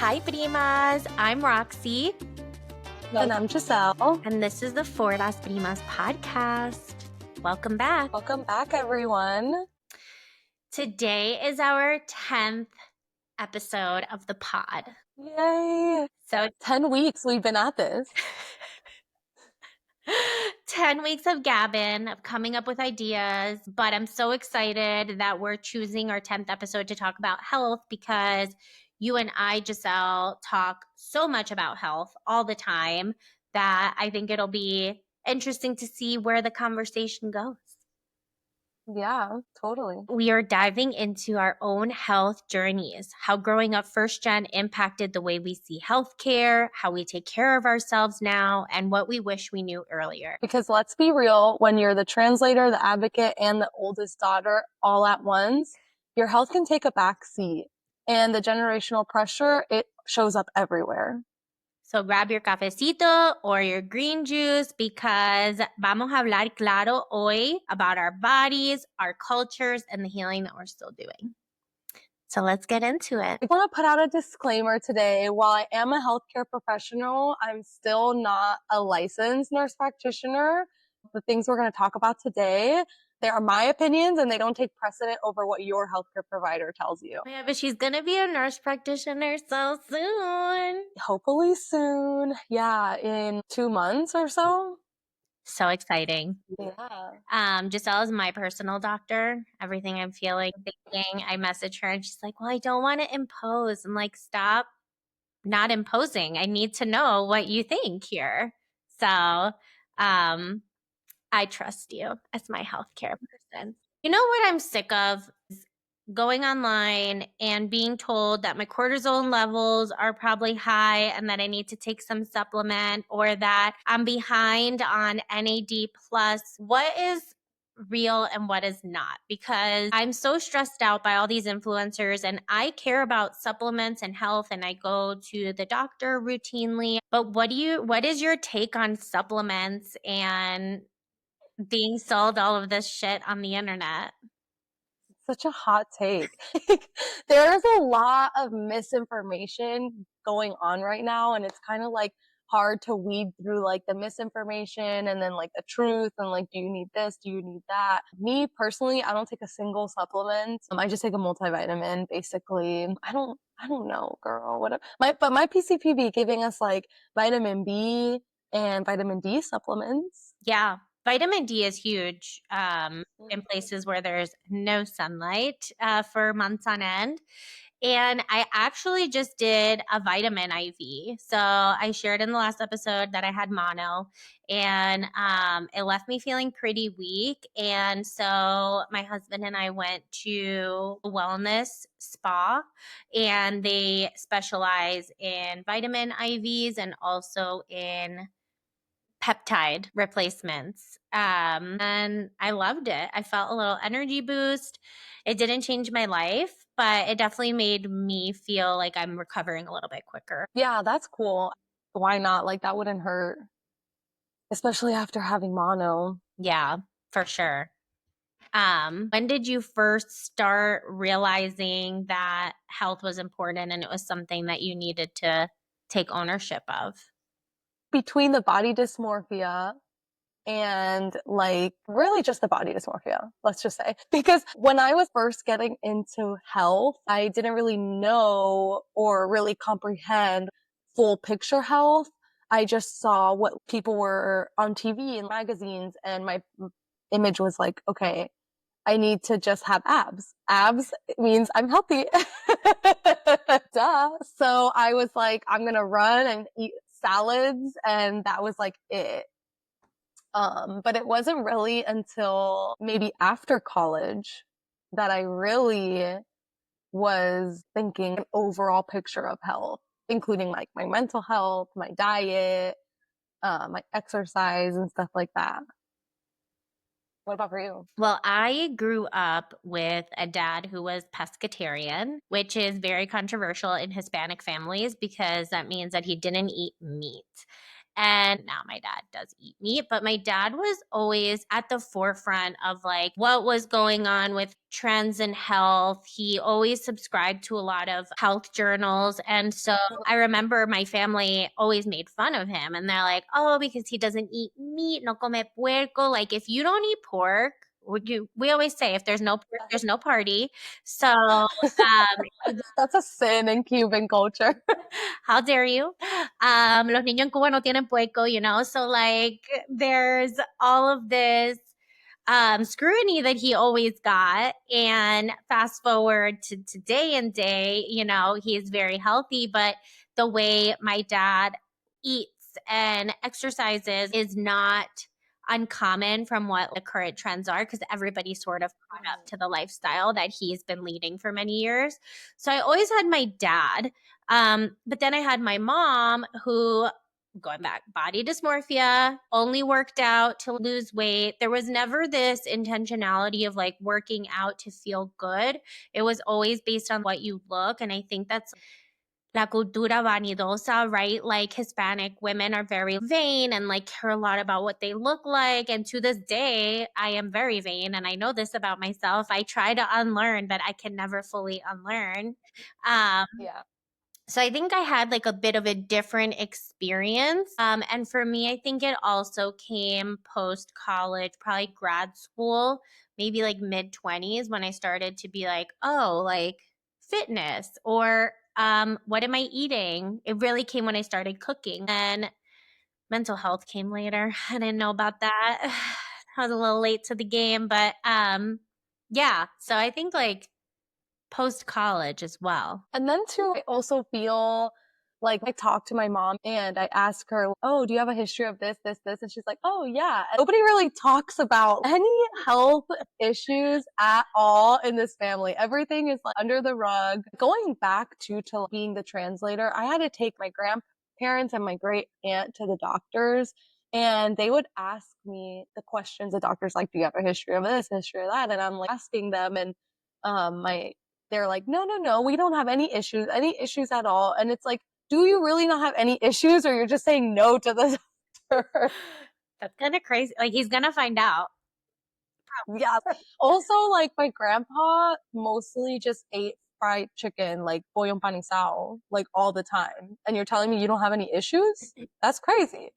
Hi, Primas. I'm Roxy. And I'm Giselle. And this is the For Las Primas podcast. Welcome back. Welcome back, everyone. Today is our 10th episode of the pod. Yay. So 10 weeks we've been at this. 10 weeks of gabbing, of coming up with ideas, but I'm so excited that we're choosing our 10th episode to talk about health because you and I, Giselle, talk so much about health all the time that I think it'll be interesting to see where the conversation goes. Yeah, totally. We are diving into our own health journeys, how growing up first gen impacted the way we see healthcare, how we take care of ourselves now, and what we wish we knew earlier. Because let's be real, when you're the translator, the advocate, and the oldest daughter all at once, your health can take a back seat. And the generational pressure, it shows up everywhere. So grab your cafecito or your green juice because vamos a hablar claro hoy about our bodies, our cultures, and the healing that we're still doing. So let's get into it. I want to put out a disclaimer today. While I am a healthcare professional, I'm still not a licensed nurse practitioner. The things we're going to talk about today, they are my opinions and they don't take precedent over what your healthcare provider tells you. Yeah, but she's going to be a nurse practitioner so soon. Hopefully soon. Yeah, in 2 months or so. So exciting. Yeah. Giselle is my personal doctor. Everything I'm feeling, thinking, I message her and she's like, well, I don't want to impose. I'm like, stop not imposing. I need to know what you think here. So I trust you as my healthcare person. You know what I'm sick of? Going online and being told that my cortisol levels are probably high and that I need to take some supplement or that I'm behind on NAD plus. What is real and what is not? Because I'm so stressed out by all these influencers and I care about supplements and health and I go to the doctor routinely. But what is your take on supplements and being sold all of this shit on the internet? Such a hot take. There's a lot of misinformation going on right now, and it's kind of like hard to weed through like the misinformation and then like the truth and like, do you need this? Do you need that? Me personally, I don't take a single supplement. I just take a multivitamin basically. I don't know, girl. But my PCP be giving us like vitamin B and vitamin D supplements. Yeah. Vitamin D is huge in places where there's no sunlight for months on end. And I actually just did a vitamin IV. So I shared in the last episode that I had mono and it left me feeling pretty weak. And so my husband and I went to a wellness spa and they specialize in vitamin IVs and also in peptide replacements. And I loved it. I felt a little energy boost. It didn't change my life, but it definitely made me feel like I'm recovering a little bit quicker. Yeah, that's cool. Why not? Like that wouldn't hurt, especially after having mono. Yeah, for sure. When did you first start realizing that health was important and it was something that you needed to take ownership of? Between the body dysmorphia and like really just the body dysmorphia, let's just say. Because when I was first getting into health, I didn't really know or really comprehend full picture health. I just saw what people were on TV and magazines and my image was like, okay, I need to just have abs. Abs means I'm healthy. Duh. So I was like, I'm going to run and eat salads. And that was like it. But it wasn't really until maybe after college that I really was thinking an overall picture of health, including like my mental health, my diet, my exercise and stuff like that. What about for you? Well, I grew up with a dad who was pescatarian, which is very controversial in Hispanic families because that means that he didn't eat meat. And now my dad does eat meat, but my dad was always at the forefront of like what was going on with trends in health. He always subscribed to a lot of health journals. And so I remember my family always made fun of him and they're like, oh, because he doesn't eat meat, no come puerco. Like if you don't eat pork, we always say if there's no pork, there's no party. So That's a sin in Cuban culture. how dare you? Los niños en Cuba no tienen puerco, you know? So, like, there's all of this scrutiny that he always got. And fast forward to today and day, you know, he is very healthy, but the way my dad eats and exercises is not uncommon from what the current trends are because everybody sort of caught up to the lifestyle that he's been leading for many years. So I always had my dad. But then I had my mom who going back, body dysmorphia, only worked out to lose weight. There was never this intentionality of like working out to feel good. It was always based on what you look. And I think that's la cultura vanidosa, right? Like Hispanic women are very vain and like care a lot about what they look like. And to this day, I am very vain and I know this about myself. I try to unlearn, but I can never fully unlearn. Um, Yeah. so I think I had like a bit of a different experience. And for me, I think it also came post college, probably grad school, maybe like mid 20s when I started to be like, oh, like fitness or what am I eating? It really came when I started cooking. And mental health came later. I didn't know about that. I was a little late to the game, but yeah. So I think like post college as well. And then too, I also feel like I talk to my mom and I ask her, oh, do you have a history of this, this, this? And she's like, oh, yeah. And nobody really talks about any health issues at all in this family. Everything is like under the rug. Going back to being the translator, I had to take my grandparents and my great aunt to the doctors. And they would ask me the questions the doctors like, do you have a history of this, history of that? And I'm like asking them and my they're like, no, no, no, we don't have any issues at all. And it's like, do you really not have any issues or you're just saying no to the doctor? That's kind of crazy. Like he's gonna find out. Yeah. Also, like my grandpa mostly just ate fried chicken, like pollo empanizado, like all the time. And you're telling me you don't have any issues? That's crazy.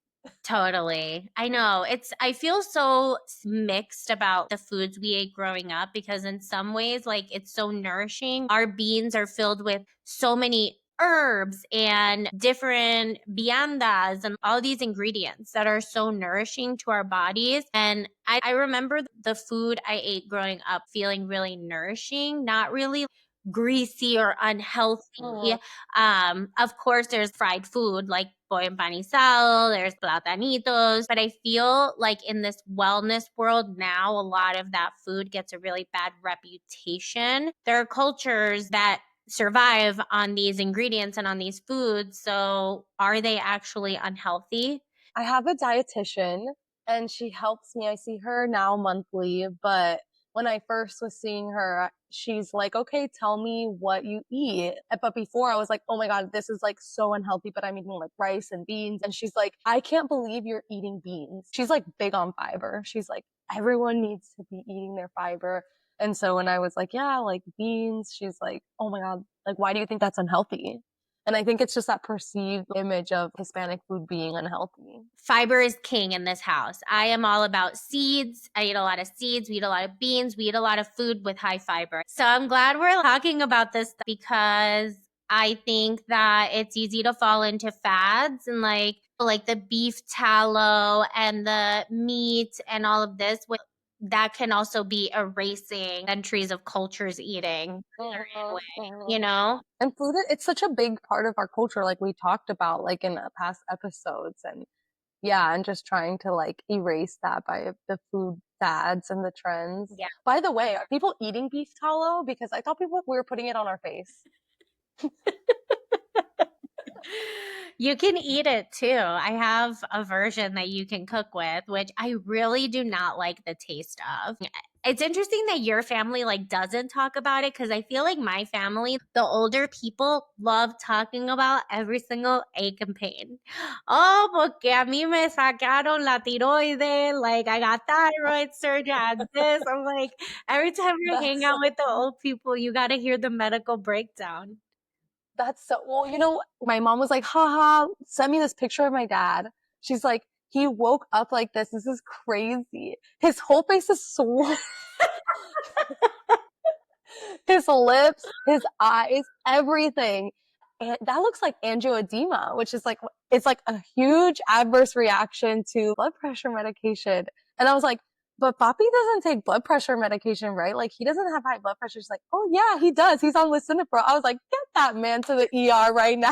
Totally. I know. I feel so mixed about the foods we ate growing up because, in some ways, like it's so nourishing. Our beans are filled with so many herbs and different viandas and all these ingredients that are so nourishing to our bodies. And I remember the food I ate growing up feeling really nourishing, not really greasy or unhealthy. Mhm. Of course, there's fried food like pollo empanizado, there's platanitos, but I feel like in this wellness world now, a lot of that food gets a really bad reputation. There are cultures that survive on these ingredients and on these foods. So are they actually unhealthy? I have a dietitian and she helps me. I see her now monthly, but when I first was seeing her, she's like, okay, tell me what you eat. But before I was like, oh my God, this is like so unhealthy, but I'm eating like rice and beans. And she's like, I can't believe you're eating beans. She's like big on fiber. She's like, everyone needs to be eating their fiber. And so when I was like, yeah, like beans, she's like, oh my God, like, why do you think that's unhealthy? And I think it's just that perceived image of Hispanic food being unhealthy. Fiber is king in this house. I am all about seeds. I eat a lot of seeds. We eat a lot of beans. We eat a lot of food with high fiber. So I'm glad we're talking about this because I think that it's easy to fall into fads and like the beef tallow and the meat and all of this that can also be erasing centuries of cultures eating certain Mhm, way, you mhm. know? And food, it's such a big part of our culture, like we talked about, like in past episodes. And yeah, and just trying to like erase that by the food fads and the trends. Yeah. By the way, are people eating beef tallow? Because I thought people we were putting it on our face. You can eat it too. I have a version that you can cook with, which I really do not like the taste of. It's interesting that your family, like, doesn't talk about it, because I feel like my family, the older people love talking about every single ache and pain. Oh, porque a mí me sacaron la tiroide, like, I got thyroid surgery, I had this. I'm like, every time we hang That's out so with the funny. old people, you gotta hear the medical breakdown. That's so well, my mom was like, haha, send me this picture of my dad. She's like, he woke up like this. This is crazy. His whole face is swollen. His lips, his eyes, everything. And that looks like angioedema, which is like, it's like a huge adverse reaction to blood pressure medication. And I was like, but Papi doesn't take blood pressure medication, right? Like, he doesn't have high blood pressure. She's like, oh, yeah, he does. He's on lisinopril. I was like, get that man to the ER right now.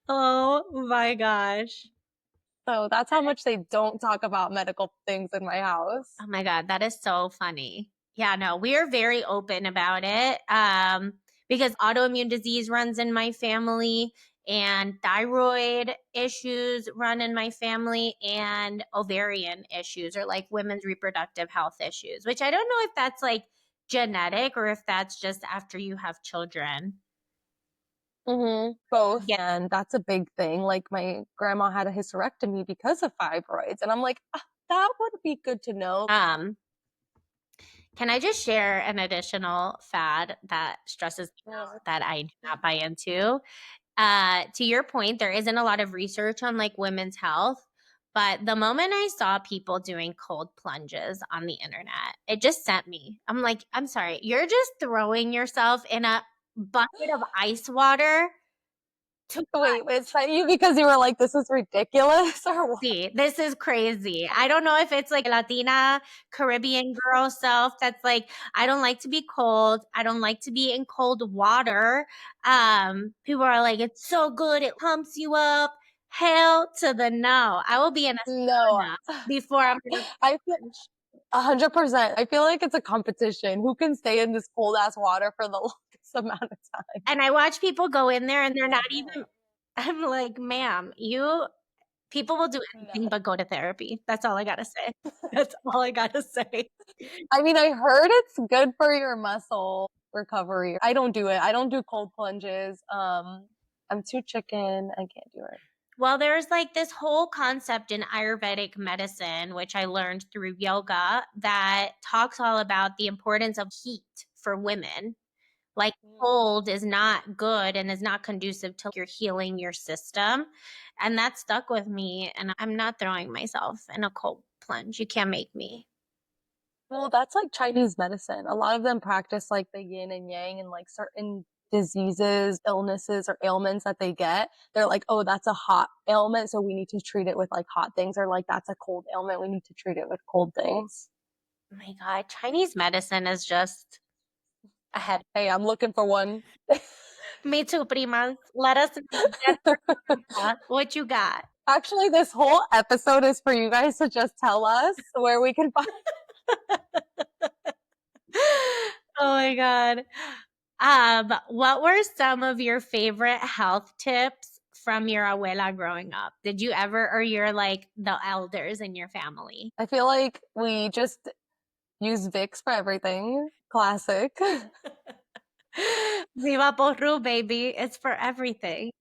Oh my gosh. So that's how much they don't talk about medical things in my house. Oh my God, that is so funny. Yeah, no, we are very open about it, because autoimmune disease runs in my family, and thyroid issues run in my family, and ovarian issues, or like women's reproductive health issues, which I don't know if that's like genetic or if that's just after you have children. Both. Yeah. And that's a big thing. Like, my grandma had a hysterectomy because of fibroids. And I'm like, "Ah, that would be good to know." Um, can I just share an additional fad that stresses me Yeah. out that I do not buy into? To your point, there isn't a lot of research on like women's health, but the moment I saw people doing cold plunges on the internet, it just sent me. I'm like, I'm sorry, you're just throwing yourself in a bucket of ice water to Wait, it's not you because you were like, this is ridiculous or what? see. This is crazy. I don't know if it's like a Latina Caribbean girl self that's like, I don't like to be cold. I don't like to be in cold water. People are like, it's so good. It pumps you up. Hell to the no. I will be in a No, sauna before I'm gonna I feel plunge. 100%. I feel like it's a competition. Who can stay in this cold ass water for the longest amount of time? And I watch people go in there and they're not even, I'm like, ma'am, people will do anything No. but go to therapy. That's all I gotta say. That's all I gotta say. I mean, I heard it's good for your muscle recovery. I don't do it. I don't do cold plunges. I'm too chicken. I can't do it. Well, there's like this whole concept in Ayurvedic medicine, which I learned through yoga, that talks all about the importance of heat for women. Like, cold is not good and is not conducive to you're healing your system. And that stuck with me. And I'm not throwing myself in a cold plunge. You can't make me. Well, that's like Chinese medicine. A lot of them practice like the yin and yang and like certain diseases, illnesses, or ailments that they get. They're like, oh, that's a hot ailment, so we need to treat it with like hot things, or like that's a cold ailment, we need to treat it with cold things. Oh my God. Chinese medicine is just ahead. Hey, I'm looking for one. Me too, primas. Let us know. Get what you got. Actually, this whole episode is for you guys to just tell us where we can find. Oh my God. What were some of your favorite health tips from your abuela growing up? Did you ever, or you're like the elders in your family? I feel like we just use Vicks for everything. Classic. Viva Porru, baby. It's for everything.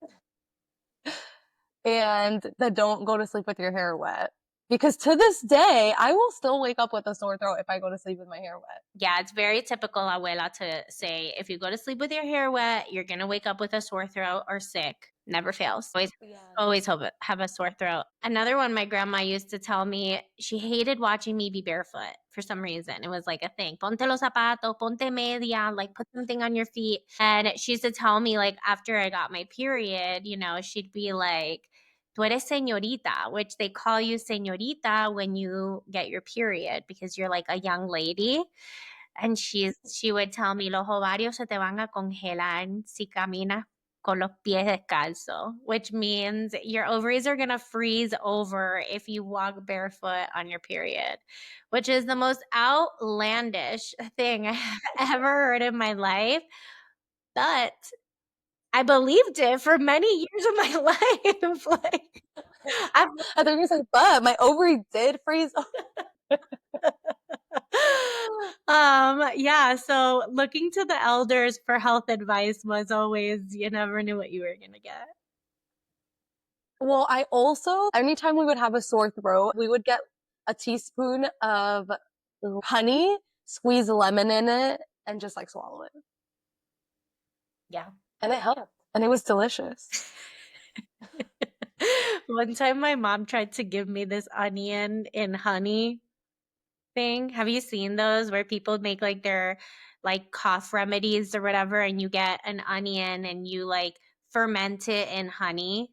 And the don't go to sleep with your hair wet. Because to this day, I will still wake up with a sore throat if I go to sleep with my hair wet. Yeah, it's very typical, abuela, to say if you go to sleep with your hair wet, you're going to wake up with a sore throat or sick. Never fails. Yeah. Always have a sore throat. Another one my grandma used to tell me, she hated watching me be barefoot for some reason. It was like a thing. Ponte los zapatos, ponte media, like put something on your feet. And she used to tell me, like, after I got my period, she'd be like, tú eres señorita, which they call you señorita when you get your period because you're like a young lady. And she would tell me, los ovarios se te van a congelar si caminas con los pies descalzos, which means your ovaries are going to freeze over if you walk barefoot on your period, which is the most outlandish thing I've ever heard in my life. But I believed it for many years of my life. Like, I've I thought you were saying, but my ovary did freeze. yeah, so looking to the elders for health advice was always, you never knew what you were gonna get. Well, I also, anytime we would have a sore throat, we would get a teaspoon of honey, squeeze a lemon in it, and just like swallow it. Yeah. And it helped. And it was delicious. One time my mom tried to give me this onion in honey thing. Have you seen those where people make like their like cough remedies or whatever, and you get an onion and you like ferment it in honey,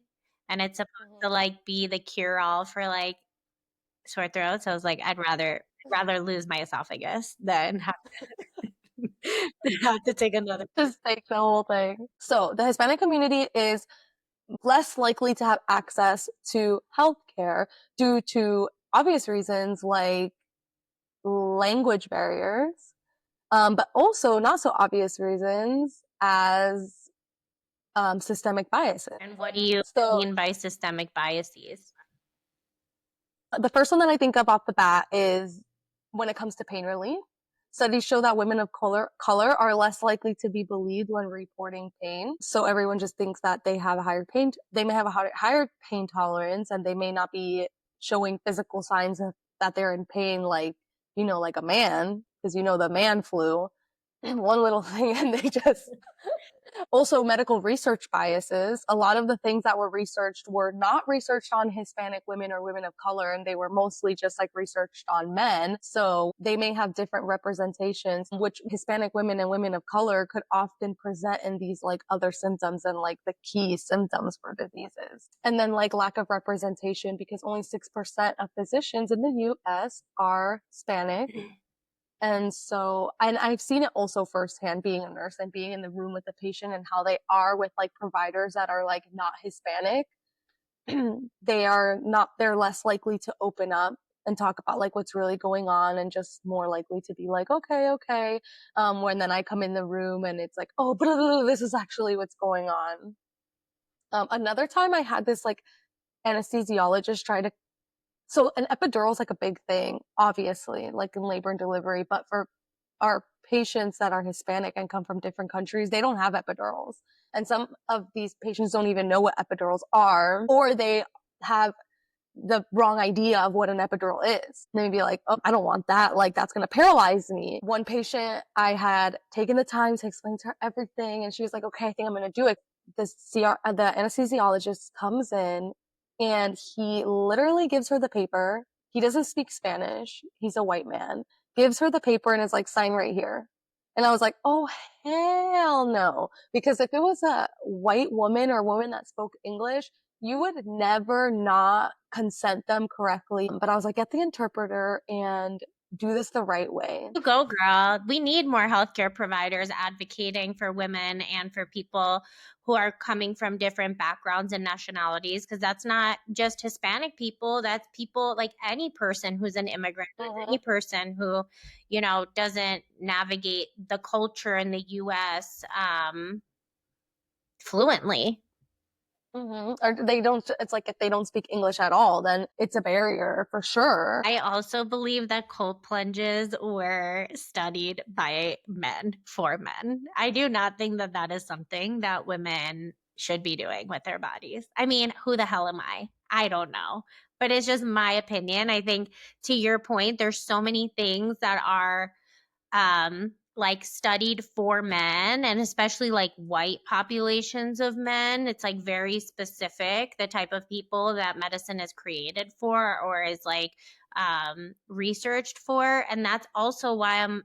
and it's supposed to Mhm. like be the cure all for like sore throats. I was like, I'd rather lose my esophagus than have than have to take another. Just take the whole thing. So the Hispanic community is less likely to have access to healthcare due to obvious reasons like language barriers, but also not so obvious reasons as systemic biases. And what do you So mean by systemic biases? the first one that I think of off the bat is when it comes to pain relief. Studies show that women of color are less likely to be believed when reporting pain. So everyone just thinks that they have a higher pain, they may have a higher pain tolerance, and they may not be showing physical signs of that they're in pain, like like a man, because the man flu, and one little thing, and they just also medical research biases. A lot of the things that were researched were not researched on Hispanic women or women of color, and they were mostly just like researched on men. So they may have different representations, which Hispanic women and women of color could often present in these like other symptoms and like the key symptoms for diseases. And then like lack of representation because only 6% of physicians in the US are Hispanic. And so, and I've seen it also firsthand being a nurse and being in the room with the patient and how they are with like providers that are like not Hispanic. They're less likely to open up and talk about like what's really going on and just more likely to be like, okay, okay. When then I come in the room and it's like, oh, but this is actually what's going on. Another time I had this like anesthesiologist try to so an epidural is like a big thing, obviously, like in labor and delivery. But for our patients that are Hispanic and come from different countries, they don't have epidurals. And some of these patients don't even know what epidurals are, or they have the wrong idea of what an epidural is. Maybe like, oh, I don't want that. Like, that's going to paralyze me. One patient, I had taken the time to explain to her everything, and she was like, okay, I think I'm going to do it. The anesthesiologist comes in and he literally gives her the paper. He doesn't speak Spanish. He's a white man. Gives her the paper and is like, sign right here. And I was like, oh, hell no. Because if it was a white woman or a woman that spoke English, you would never not consent them correctly. But I was like, get the interpreter and do this the right way. You go, girl. We need more healthcare providers advocating for women and for people who are coming from different backgrounds and nationalities, because that's not just Hispanic people. That's people like any person who's an immigrant, any Mm-hmm. person who, doesn't navigate the culture in the US fluently. Mm-hmm. Or they don't, it's like if they don't speak English at all, then it's a barrier for sure. I also believe that cold plunges were studied by men for men. I do not think that that is something that women should be doing with their bodies. I mean, who the hell am I? I don't know. But it's just my opinion. I think to your point, there's so many things that are like studied for men, and especially like white populations of men. It's like very specific, the type of people that medicine is created for or is like researched for. And that's also why I'm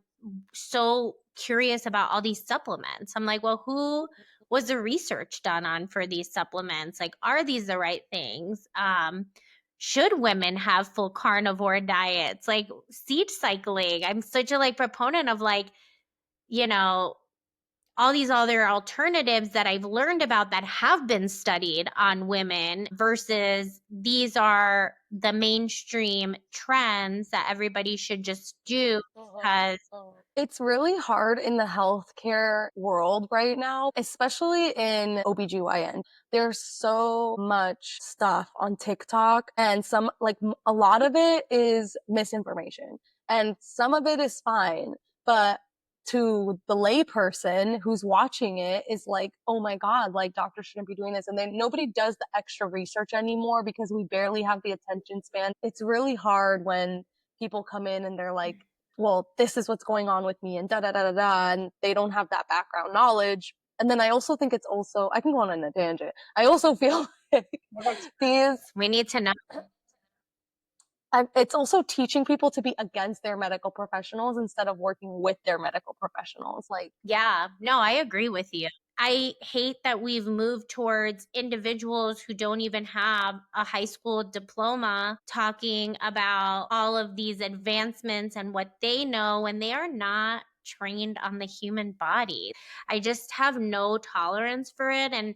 so curious about all these supplements. I'm like, well, who was the research done on for these supplements? Like, are these the right things? Should women have full carnivore diets? Like seed cycling. I'm such a like proponent of like, you know, all these other alternatives that I've learned about that have been studied on women versus these are the mainstream trends that everybody should just do Mm-hmm. because Mm-hmm. It's really hard in the healthcare world right now, especially in OBGYN. There's so much stuff on TikTok and a lot of it is misinformation and some of it is fine, but to the layperson who's watching it is like, oh my God, like doctors shouldn't be doing this. And then nobody does the extra research anymore because we barely have the attention span. It's really hard when people come in and they're like, well, this is what's going on with me and da da da da da, and they don't have that background knowledge. And then I also think it's also, I can go on a tangent. I also feel like these, We need to know. it's also teaching people to be against their medical professionals instead of working with their medical professionals. Like, Yeah, no, I agree with you. I hate that we've moved towards individuals who don't even have a high school diploma talking about all of these advancements and what they know when they are not trained on the human body. I just have no tolerance for it. And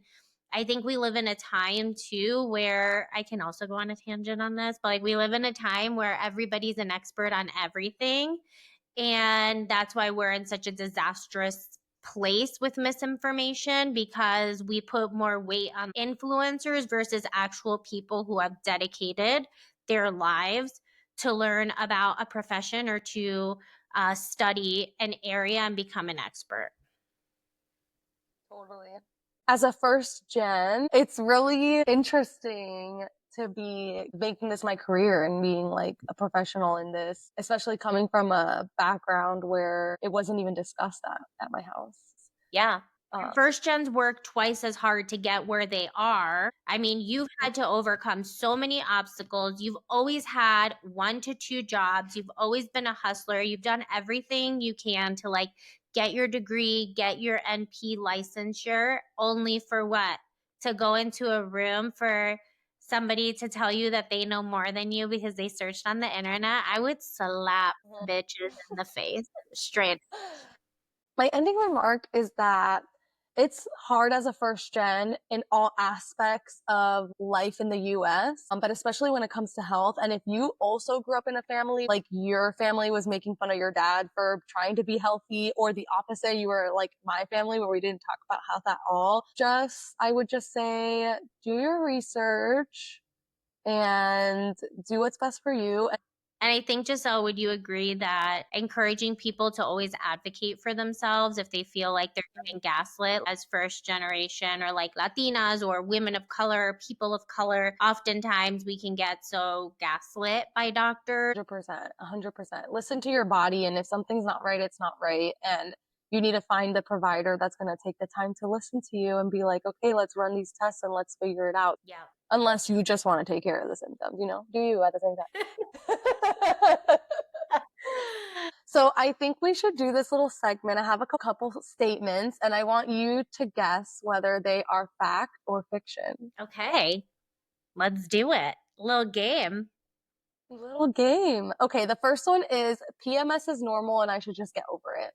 I think we live in a time too where I can also go on a tangent on this, but like we live in a time where everybody's an expert on everything. And that's why we're in such a disastrous place with misinformation because we put more weight on influencers versus actual people who have dedicated their lives to learn about a profession or to study an area and become an expert. totally. As a first gen, it's really interesting to be making this my career and being like a professional in this, especially coming from a background where it wasn't even discussed at my house. Yeah. Um, And first gens work twice as hard to get where they are. I mean, you've had to overcome so many obstacles. You've always had 1 to 2 jobs. You've always been a hustler. You've done everything you can to like get your degree, get your NP licensure, only for what? To go into a room for somebody to tell you that they know more than you because they searched on the internet. I would slap bitches in the face straight. my ending remark is that it's hard as a first gen in all aspects of life in the US, but especially when it comes to health. And if you also grew up in a family, like your family was making fun of your dad for trying to be healthy, or the opposite, you were like my family where we didn't talk about health at all, I would just say, do your research and do what's best for you. And I think, Giselle, would you agree that encouraging people to always advocate for themselves if they feel like they're getting gaslit as first generation or like Latinas or women of color, people of color, oftentimes we can get so gaslit by doctors. 100%, 100%. Listen to your body, and if something's not right, it's not right. And you need to find the provider that's going to take the time to listen to you and be like, okay, let's run these tests and let's figure it out. Yeah. Unless you just want to take care of the symptoms, do you at the same time? So I think we should do this little segment. I have a couple statements, and I want you to guess whether they are fact or fiction. Okay, let's do it. Little game. Little game. Okay, the first one is PMS is normal and I should just get over it.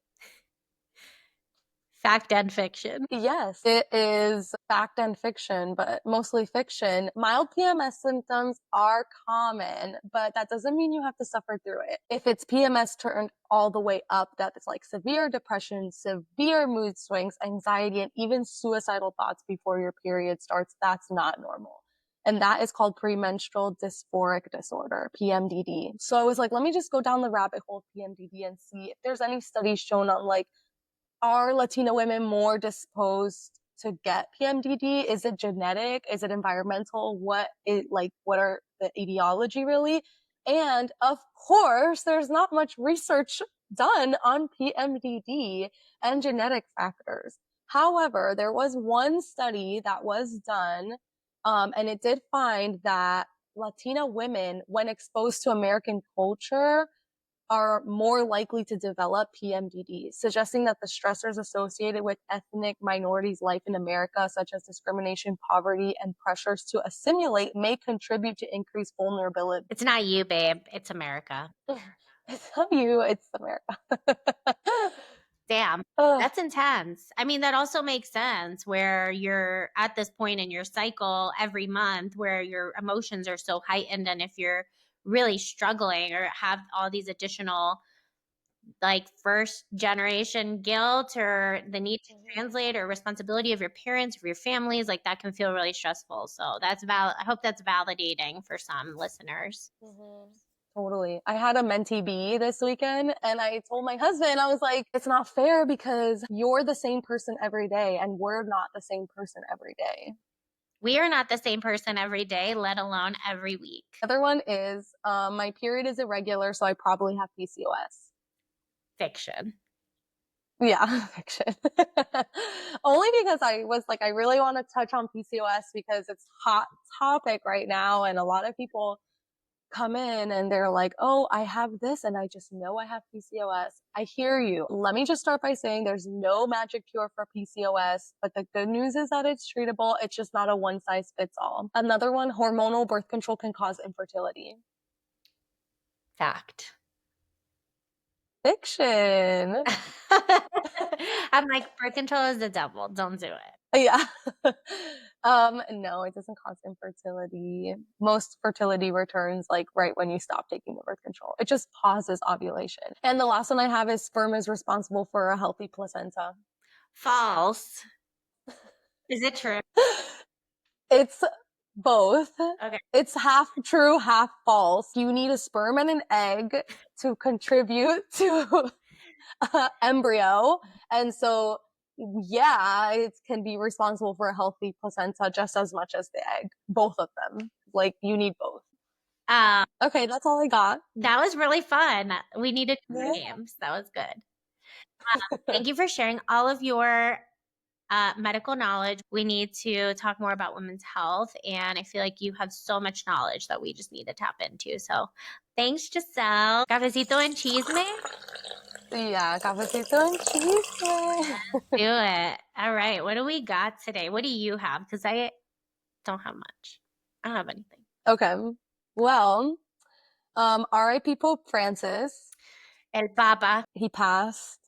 Fact and fiction. Yes, it is fact and fiction, but mostly fiction. Mild PMS symptoms are common, but that doesn't mean you have to suffer through it. If it's PMS turned all the way up, that's like severe depression, severe mood swings, anxiety, and even suicidal thoughts before your period starts, that's not normal. And that is called premenstrual dysphoric disorder, PMDD. So I was like, let me just go down the rabbit hole of PMDD and see if there's any studies shown on like, are Latina women more disposed to get PMDD? Is it genetic? Is it environmental? What are the etiology really? And of course, there's not much research done on PMDD and genetic factors. However, there was one study that was done, and it did find that Latina women, when exposed to American culture, are more likely to develop PMDD, suggesting that the stressors associated with ethnic minorities' life in America, such as discrimination, poverty, and pressures to assimilate, may contribute to increased vulnerability. It's not you, babe. It's America. It's not you, it's America. Damn, that's intense. I mean, that also makes sense where you're at this point in your cycle every month where your emotions are so heightened. And if you're really struggling or have all these additional like first generation guilt or the need to translate or responsibility of your parents, of your families, like that can feel really stressful. So I hope that's validating for some listeners. Mhm. Totally. I had a mentee bee this weekend and I told my husband, I was like, it's not fair because you're the same person every day and we're not the same person every day. We are not the same person every day, let alone every week. The other one is my period is irregular, so I probably have PCOS. Fiction. Yeah, fiction. Only because I was like, I really want to touch on PCOS because it's hot topic right now, and a lot of people come in and they're like, oh, I have this and I just know I have PCOS. I hear you. Let me just start by saying there's no magic cure for PCOS, but the good news is that it's treatable. It's just not a one size fits all. Another one, hormonal birth control can cause infertility. Fact. Fiction. I'm like, birth control is the devil. Don't do it. Yeah. No, it doesn't cause infertility. Most fertility returns like right when you stop taking the birth control. It just pauses ovulation. And the last one I have is sperm is responsible for a healthy placenta. False. Is it true? It's both. Okay. It's half true, half false. You need a sperm and an egg to contribute to embryo. And so, yeah, it can be responsible for a healthy placenta just as much as the egg. Both of them. Like, you need both. Um, Okay, that's all I got. that was really fun. We needed more Yeah. games. That was good. Thank you for sharing all of your medical knowledge. We need to talk more about women's health. And I feel like you have so much knowledge that we just need to tap into. So thanks, Giselle. Cafecito and chisme? Yeah, cafecito and cheese. Do it. All right. What do we got today? What do you have? Because I don't have much. I don't have anything. Okay. Well, R.I.P. Pope Francis. El Papa. He passed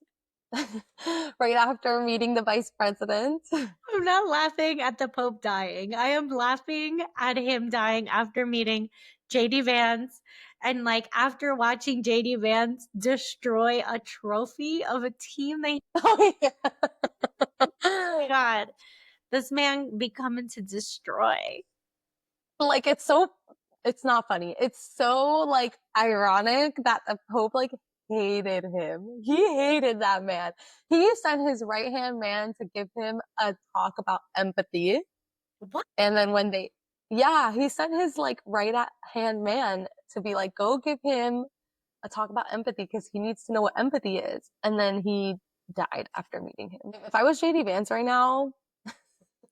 right after meeting the vice president. I'm not laughing at the Pope dying. I am laughing at him dying after meeting JD Vance and like after watching JD Vance destroy a trophy of a team they Oh, yeah. oh my god. This man be coming to destroy. Like it's not funny. It's so like ironic that the Pope like hated him. He hated that man. He sent his right hand man to give him a talk about empathy. What? And then yeah, he sent his like right hand man to be like, go give him a talk about empathy because he needs to know what empathy is. And then he died after meeting him. If I was JD Vance right now,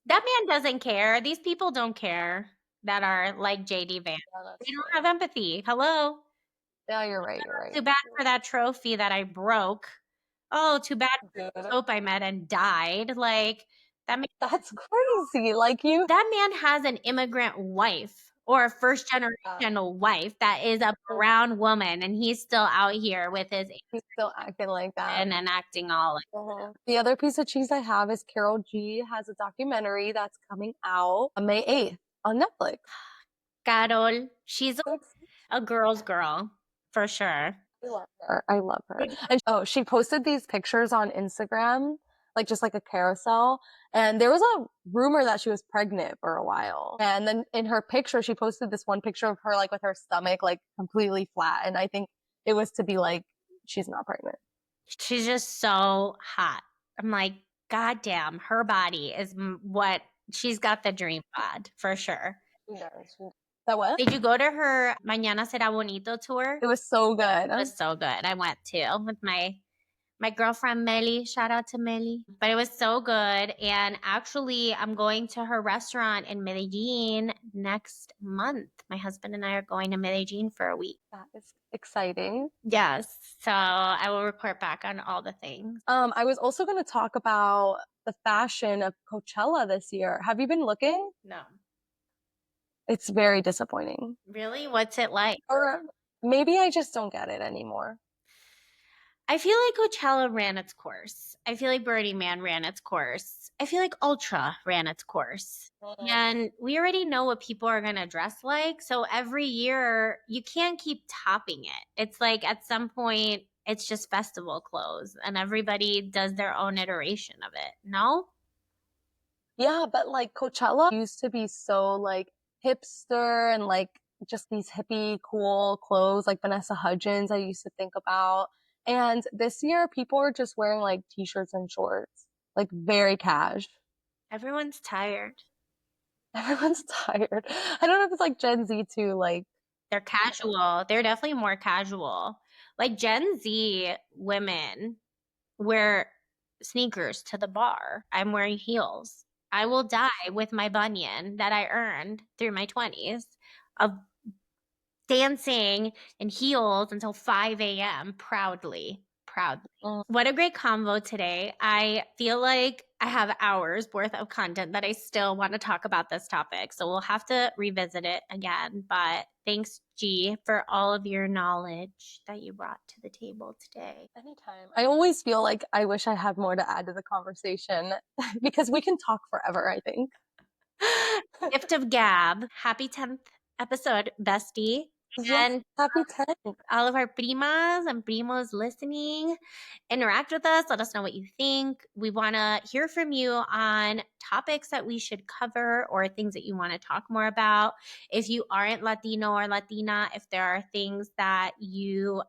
That man doesn't care. These people don't care that are like JD Vance. yeah, that's They don't true. have empathy. Hello? Yeah, you're right. You're Too right. bad for that trophy that I broke. Oh, too bad for the Dude, Pope I met and died. Like that man, that's crazy. Like you, that man has an immigrant wife or a first generation wife that is a brown woman, and he's still out here with his he's still acting like that. and acting all like, The other piece of cheese I have is Carol G has a documentary that's coming out on May 8th on Netflix. Carol. She's a girl's girl for sure. I love her. I love her. And she posted these pictures on Instagram, like just like a carousel. And there was a rumor that she was pregnant for a while. And then in her picture, she posted this one picture of her like with her stomach like completely flat. And I think it was to be like, she's not pregnant. She's just so hot. I'm like, God damn, her body is what she's got the dream bod for sure. She does. That what? Did you go to her Mañana Será Bonito tour? It was so good. It was so good. I went too with my girlfriend Melly. Shout out to Melly. But it was so good. And actually, I'm going to her restaurant in Medellin next month. My husband and I are going to Medellin for a week. That is exciting. Yes. So I will report back on all the things. I was also going to talk about the fashion of Coachella this year. Have you been looking? No. It's very disappointing. Really? What's it like? Or maybe I just don't get it anymore. I feel like Coachella ran its course. I feel like Burning Man ran its course. I feel like Ultra ran its course. And we already know what people are going to dress like. So every year, you can't keep topping it. It's like at some point, it's just festival clothes and everybody does their own iteration of it. No? Yeah, but like Coachella used to be so like hipster and like just these hippie cool clothes like Vanessa Hudgens I used to think about. And this year people are just wearing like t-shirts and shorts, like very cash. Everyone's tired. Everyone's tired. I don't know if it's like Gen Z too, like They're casual. They're definitely more casual. Like Gen Z women wear sneakers to the bar. I'm wearing heels. I will die with my bunion that I earned through my 20s of dancing in heels until 5 a.m. proudly. Proudly. mm, What a great convo today. I feel like I have hours worth of content that I still want to talk about this topic. So we'll have to revisit it again. But thanks, G, for all of your knowledge that you brought to the table today. anytime. I always feel like I wish I had more to add to the conversation because we can talk forever, I think. Gift of Gab. Happy 10th episode, bestie. Yes, And happy 10th. all of our primas and primos listening, interact with us. Let us know what you think. We want to hear from you on topics that we should cover or things that you want to talk more about. If you aren't Latino or Latina, if there are things that you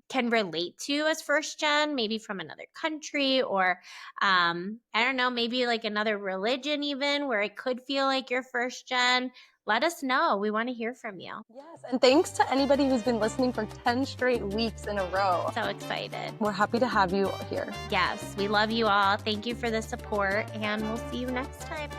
can relate to as first gen, maybe from another country or I don't know, maybe like another religion, even where it could feel like you're first gen, let us know. We want to hear from you. Yes, and thanks to anybody who's been listening for 10 straight weeks in a row. So excited. We're happy to have you here. Yes, we love you all. Thank you for the support, and we'll see you next time.